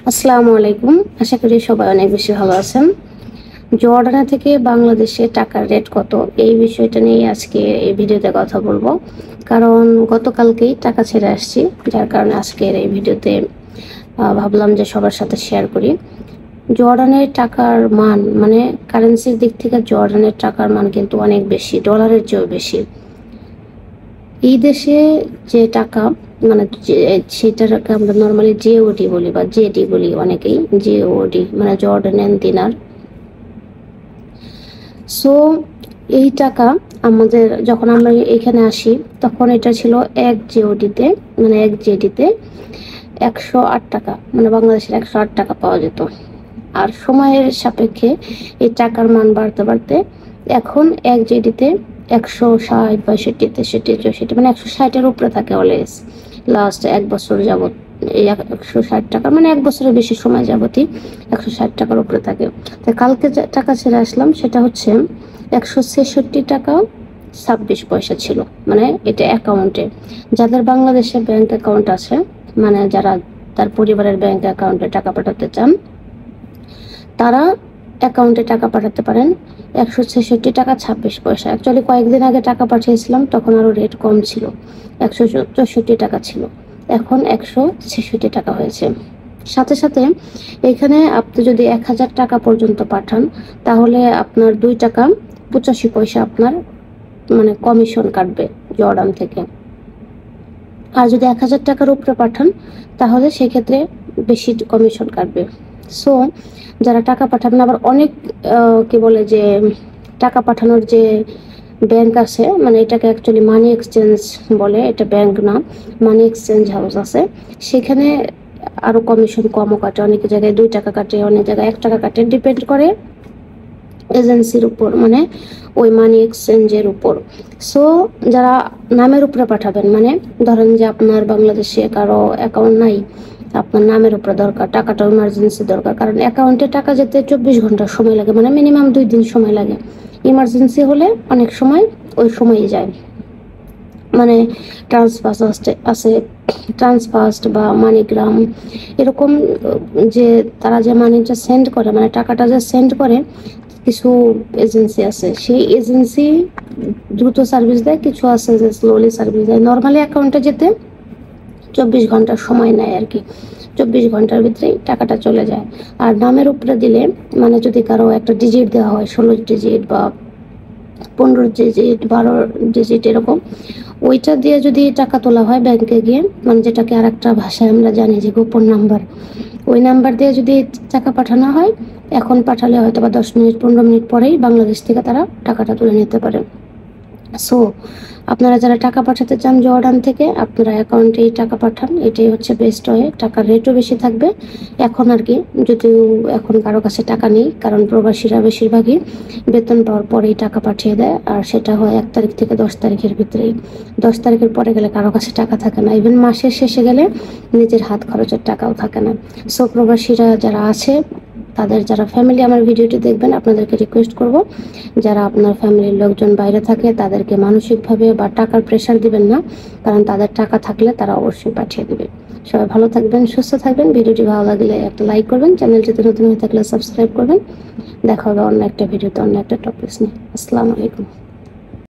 আসসালামু আলাইকুম। আশা করি সবাই অনেক বেশি ভালো আছেন। জর্ডানে থেকে বাংলাদেশে টাকার রেট কত, এই বিষয়টা নিয়ে আজকে এই ভিডিওতে কথা বলবো। কারণ গতকালকেই টাকা ছেড়ে আসছি, যার কারণে আজকের এই ভিডিওতে ভাবলাম যে সবার সাথে শেয়ার করি। জর্ডানের টাকার মান, মানে কারেন্সির দিক থেকে জর্ডানের টাকার মান কিন্তু অনেক বেশি, ডলারের চেয়েও বেশি। এই দেশে যে টাকা, মানে সেটাকে আমরা নর্মালি জেওডি বলি বা জেডি বলি, অনেকেই জেওডি মানে জর্ডানিয়ান দিনার। সো এই টাকা আমাদের যখন আমরা এখানে আসি তখন এটা ছিল এক জেওডিতে, মানে এক জেডিতে 108 টাকা, মানে বাংলাদেশের 108 টাকা পাওয়া যেত। আর সময়ের সাপেক্ষে এই টাকার মান বাড়তে বাড়তে এখন এক জেডিতে 160, 62, 63, 64, মানে 160-এর উপরে থাকে অলওয়েজ। লাস্ট 1 বছর যাবত এই 160 টাকা, মানে 1 বছরের বেশি সময় যাবতই 160 টাকার উপরে থাকে। তাই কালকে যে টাকা ছেড়ে আসলাম সেটা হচ্ছে 166 টাকা 26 পয়সা ছিল, মানে এটা অ্যাকাউন্টে। যাদের বাংলাদেশে ব্যাংক অ্যাকাউন্ট আছে, মানে যারা তার পরিবারের ব্যাংক অ্যাকাউন্টে টাকা পাঠাতে চান, তারা অ্যাকাউন্টে টাকা পাঠাতে পারেন 166 টাকা 26 পয়সা। অ্যাকচুয়ালি কয়েকদিন আগে টাকা পাঠিয়েছিলাম, তখন আরও রেট কম ছিল, 164 টাকা ছিল, এখন 166 টাকা হয়েছে। সাথে সাথে এখানে আপনি যদি 1000 টাকা পর্যন্ত পাঠান, তাহলে আপনার 2 টাকা 85 পয়সা আপনার মানে কমিশন কাটবে জর্ডান থেকে। আর যদি 1000 টাকার উপরে পাঠান, তাহলে সেক্ষেত্রে বেশি কমিশন কাটবে। সো যারা টাকা পাঠাবেন, আবার অনেক কি বলে যে টাকা পাঠানোর যে ব্যাংক আছে, মানে এটাকে অ্যাকচুয়ালি মানি এক্সচেঞ্জ বলে, এটা ব্যাংক না, মানি এক্সচেঞ্জ হাউস আছে, সেখানে আরও কমিশন কমও কাটে। অনেক জায়গায় 2 টাকা কাটে, অনেক জায়গায় 1 টাকা কাটে, ডিপেন্ড করে এজেন্সির উপর, মানে ওই মানি এক্সচেঞ্জের উপর। সো যারা নামের উপরে পাঠাবেন, মানে ধরেন যে আপনার বাংলাদেশে কারো অ্যাকাউন্ট নাই, আপনার নামের উপরে দরকার, টাকাটা ইমার্জেন্সি দরকার, কারণ অ্যাকাউন্টে টাকা যেতে 24 ঘন্টা সময় লাগে, মানে মিনিমাম 2 দিন সময় লাগে। ইমার্জেন্সি হলে অনেক সময় ওই সময়ই যায়। মানে ট্রান্সফার্স্ট আছে, ট্রান্সফার্স্ট বা মানিগ্রাম, এরকম যে তারা যে মানিটা সেন্ড করে, মানে টাকাটা যে সেন্ড করে, কিছু এজেন্সি আছে, সেই এজেন্সি দ্রুত সার্ভিস দেয়, কিছু আছে যে স্লোলি সার্ভিস দেয়। নর্মালি অ্যাকাউন্টে যেতে 24 ঘন্টা সময় নেয় আর কি, 24 ঘন্টার ভিতরেই টাকাটা চলে যায়। আর নামের উপরে দিলে, মানে যদি কারো একটা ডিজিট দেওয়া হয়, 16 ডিজিট বা 15 ডিজিট, 12 ডিজিট এরকম, ওইটা দিয়ে যদি টাকা তোলা হয় ব্যাংকে গিয়ে, মানে যেটাকে আর একটা ভাষায় আমরা জানি যে গোপন নাম্বার, ওই নাম্বার দিয়ে যদি টাকা পাঠানো হয়, এখন পাঠালে হয়তো বা 10 মিনিট 15 মিনিট পরেই বাংলাদেশ থেকে তারা টাকাটা তুলে নিতে পারে। সো আপনারা যারা টাকা পাঠাতে চান জর্ডান থেকে, আপনারা অ্যাকাউন্টেই টাকা পাঠান, এটাই হচ্ছে বেস্ট ওয়ে। টাকার রেটও বেশি থাকবে এখন আর কি, যদিও এখন কারো কাছে টাকা নেই, কারণ প্রবাসীরা বেশিরভাগই বেতন পাওয়ার পরেই টাকা পাঠিয়ে দেয়, আর সেটা হয় 1 তারিখ থেকে 10 তারিখের ভিতরেই। 10 তারিখের পরে গেলে কারো কাছে টাকা থাকে না, ইভেন মাসের শেষে গেলে নিজের হাত খরচের টাকাও থাকে না। সো প্রবাসীরা যারা আছে, তাদের যারা ফ্যামিলি আমার ভিডিওটি দেখবেন, আপনাদেরকে রিকোয়েস্ট করব, যারা আপনার ফ্যামিলির লোকজন বাইরে থাকে তাদেরকে মানসিকভাবে বা টাকার প্রেশার দিবেন না, কারণ তাদের টাকা থাকলে তারা অবশ্যই পাঠিয়ে দেবে। সবাই ভালো থাকবেন, সুস্থ থাকবেন। ভিডিওটি ভালো লাগলে একটা লাইক করবেন, চ্যানেলটিতে নতুন হয়ে থাকলে সাবস্ক্রাইব করবেন। দেখা হবে অন্য একটা ভিডিওতে, অন্য একটা টপিক নিয়ে। আসসালামু আলাইকুম।